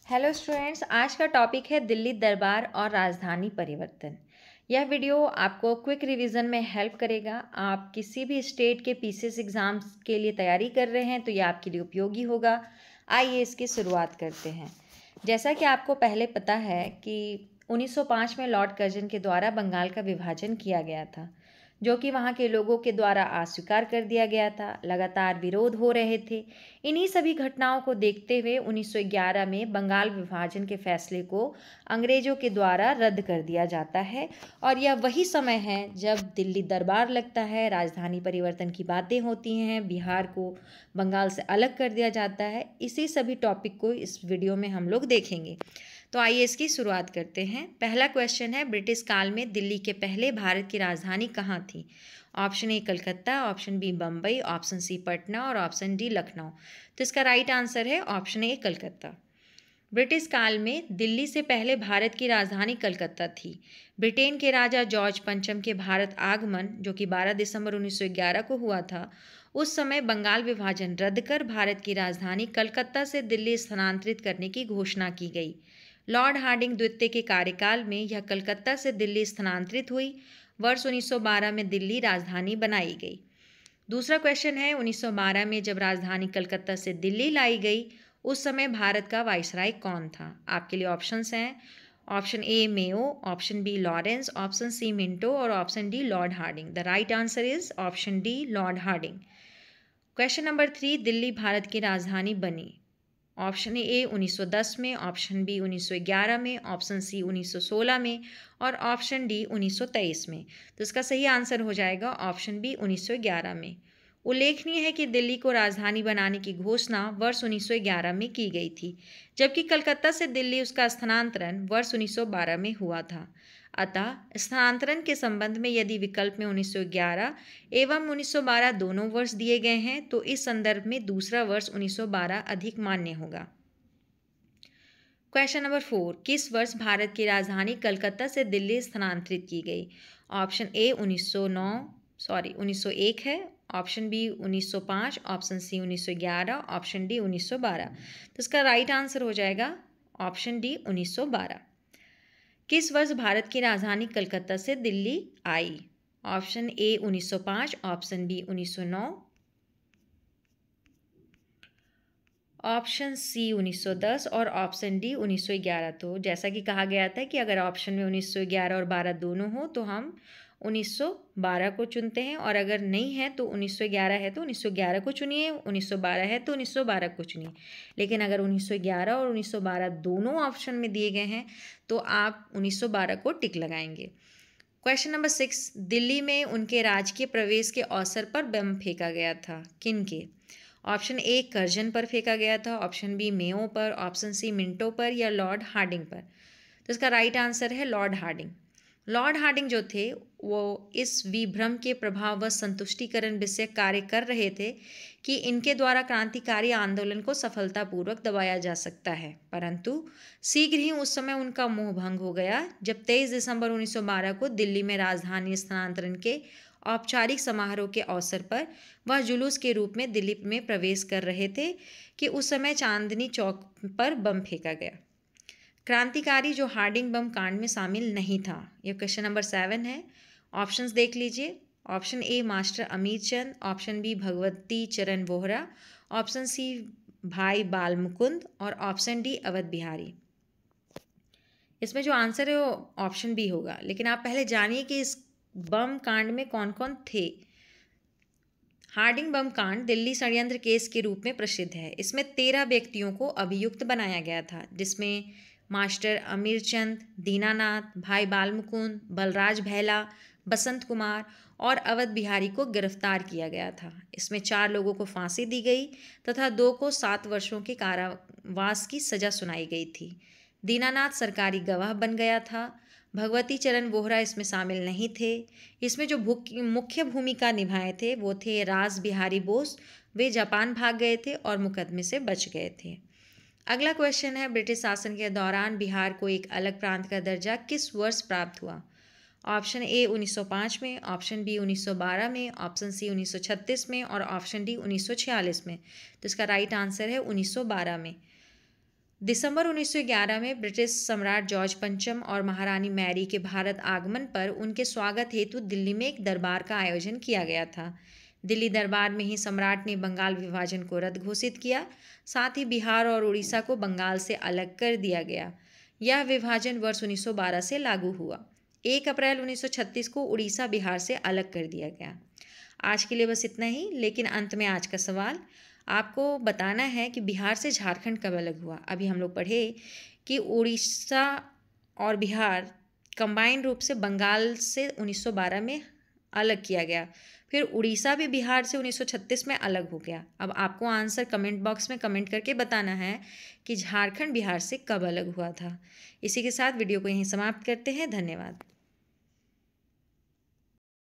Hello students, आज का topic है दिल्ली दरबार और राजधानी परिवर्तन। यह वीडियो आपको क्विक रिवीजन में हेल्प करेगा। आप किसी भी स्टेट के पीसीएस एग्ज़ाम्स के लिए तैयारी कर रहे हैं तो यह आपके लिए उपयोगी होगा। आइए इसकी शुरुआत करते हैं। जैसा कि आपको पहले पता है कि 1905 में लॉर्ड कर्जन के द्वारा बंगाल का विभाजन किया गया था, जो कि वहाँ के लोगों के द्वारा अस्वीकार कर दिया गया था। लगातार विरोध हो रहे थे। इन्हीं सभी घटनाओं को देखते हुए 1911 में बंगाल विभाजन के फैसले को अंग्रेजों के द्वारा रद्द कर दिया जाता है और यह वही समय है जब दिल्ली दरबार लगता है, राजधानी परिवर्तन की बातें होती हैं, बिहार को बंगाल से अलग कर दिया जाता है। इसी सभी टॉपिक को इस वीडियो में हम लोग देखेंगे। तो आइए इसकी शुरुआत करते हैं। पहला क्वेश्चन है, ब्रिटिश काल में दिल्ली के पहले भारत की राजधानी कहाँ थी? Option A Calcutta, option B Bombay, option C Patna और ऑप्शन डी लखनऊ। तो इसका राइट आंसर है ऑप्शन ए कलकत्ता। ब्रिटिश काल में दिल्ली से पहले भारत की राजधानी कलकत्ता थी। ब्रिटेन के राजा जॉर्ज पंचम के भारत आगमन, जो कि 12 दिसंबर 1911 को हुआ था, उस समय बंगाल विभाजन रद्द कर भारत की राजधानी कलकत्ता से दिल्ली स्थानांतरित करने की घोषणा की गई। लॉर्ड हार्डिंग द्वितीय के कार्यकाल में यह कलकत्ता से दिल्ली स्थानांतरित हुई। वर्ष 1912 में दिल्ली राजधानी बनाई गई। दूसरा क्वेश्चन है, 1912 में जब राजधानी कलकत्ता से दिल्ली लाई गई उस समय भारत का वाइसराय कौन था? आपके लिए ऑप्शंस हैं। Option A Mayo, option B Lawrence, option C Minto और option D Lord Hardinge. The right answer is option D Lord Hardinge. Question number 3, Delhi Bharat की राजधानी बनी। ऑप्शन ए 1910 में, ऑप्शन बी 1911 में, ऑप्शन सी 1916 में और ऑप्शन डी 1923 में। तो इसका सही आंसर हो जाएगा ऑप्शन बी 1911 में। उल्लेखनीय है कि दिल्ली को राजधानी बनाने की घोषणा वर्ष 1911 में की गई थी, जबकि कलकत्ता से दिल्ली उसका स्थानांतरण वर्ष 1912 में हुआ था। अतः स्थानांतरण के संबंध में यदि विकल्प में 1911 एवं 1912 दोनों वर्ष दिए गए हैं तो इस संदर्भ में दूसरा वर्ष 1912 अधिक मान्य होगा। क्वेश्चन नंबर 4, किस वर्ष भारत की राजधानी कलकत्ता से दिल्ली स्थानांतरित की गई? ऑप्शन ए 1901 है, option B 1905, option C 1911, option D 1912। तो इसका राइट आंसर हो जाएगा ऑप्शन डी 1912। किस वर्ष भारत की राजधानी कलकत्ता से दिल्ली आई? Option A 1905, option B 1909, option C 1910 और ऑप्शन डी 1911। तो जैसा कि कहा गया था कि अगर ऑप्शन में 1911 और 12 दोनों हो तो हम 1912 को चुनते हैं, और अगर नहीं है तो 1911 है तो 1911 को चुनिए, 1912 है तो 1912 को चुनिए। लेकिन अगर 1911 और 1912 दोनों ऑप्शन में दिए गए हैं तो आप 1912 को टिक लगाएंगे। क्वेश्चन नंबर 6, दिल्ली में उनके राजकीय प्रवेश के अवसर पर बम फेंका गया था, किन के? ऑप्शन ए कर्जन पर फेंका गया था, ऑप्शन बी मेयो पर, ऑप्शन सी मिंटो पर या लॉर्ड हार्डिंग पर। तो इसका राइट आंसर है लॉर्ड हार्डिंग। लॉर्ड हार्डिंग जो थे वो इस विभ्रम के प्रभाव व संतुष्टिकरण विषय कार्य कर रहे थे कि इनके द्वारा क्रांतिकारी आंदोलन को सफलतापूर्वक दबाया जा सकता है, परंतु शीघ्र ही उस समय उनका मोह भंग हो गया जब 23 दिसंबर 1912 को दिल्ली में राजधानी स्थानांतरण के औपचारिक समारोह के अवसर पर वह जुलूस के रूप में दिल्ली में प्रवेश कर रहे थे कि उस समय चांदनी चौक पर बम फेंका गया। क्रांतिकारी जो हार्डिंग बम कांड में शामिल नहीं था। यह क्वेश्चन नंबर 7 है। ऑप्शंस देख लीजिए। ऑप्शन ए मास्टर अमीर चंद, ऑप्शन बी भगवती चरण वोहरा, ऑप्शन सी भाई बाल मुकुंद और ऑप्शन डी अवध बिहारी। इसमें जो आंसर है वो ऑप्शन बी होगा, लेकिन आप पहले जानिए कि इस बम कांड में कौन कौन थे। हार्डिंग बम कांड दिल्ली षड्यंत्र केस के रूप में प्रसिद्ध है। इसमें 13 व्यक्तियों को अभियुक्त बनाया गया था, जिसमें मास्टर अमीरचंद, दीनानाथ, भाई बालमुकुंद, बलराज भैला, बसंत कुमार और अवध बिहारी को गिरफ्तार किया गया था। इसमें 4 लोगों को फांसी दी गई तथा 2 को 7 वर्षों के कारावास की सजा सुनाई गई थी। दीनानाथ सरकारी गवाह बन गया था। भगवती चरण वोहरा इसमें शामिल नहीं थे। इसमें जो मुख्य भूमिका निभाए थे वो थे रास बिहारी बोस। वे जापान भाग गए थे और मुकदमे से बच गए थे। अगला क्वेश्चन है, ब्रिटिश शासन के दौरान बिहार को एक अलग प्रांत का दर्जा किस वर्ष प्राप्त हुआ? ऑप्शन ए 1905 में, ऑप्शन बी 1912 में, ऑप्शन सी 1936 में और ऑप्शन डी 1946 में। तो इसका राइट आंसर है 1912 में। दिसंबर 1911 में ब्रिटिश सम्राट जॉर्ज पंचम और महारानी मैरी के भारत आगमन पर उनके स्वागत हेतु दिल्ली में एक दरबार का आयोजन किया गया था। दिल्ली दरबार में ही सम्राट ने बंगाल विभाजन को रद्द घोषित किया। साथ ही बिहार और उड़ीसा को बंगाल से अलग कर दिया गया। यह विभाजन वर्ष 1912 से लागू हुआ। 1 अप्रैल 1936 को उड़ीसा बिहार से अलग कर दिया गया। आज के लिए बस इतना ही, लेकिन अंत में आज का सवाल आपको बताना है कि बिहार से झारखंड कब अलग हुआ। अभी हम लोग पढ़े कि उड़ीसा और बिहार कंबाइंड रूप से बंगाल से 1912 में अलग किया गया। फिर उड़ीसा भी बिहार से 1936 में अलग हो गया। अब आपको आंसर कमेंट बॉक्स में कमेंट करके बताना है कि झारखंड बिहार से कब अलग हुआ था। इसी के साथ वीडियो को यहीं समाप्त करते हैं। धन्यवाद।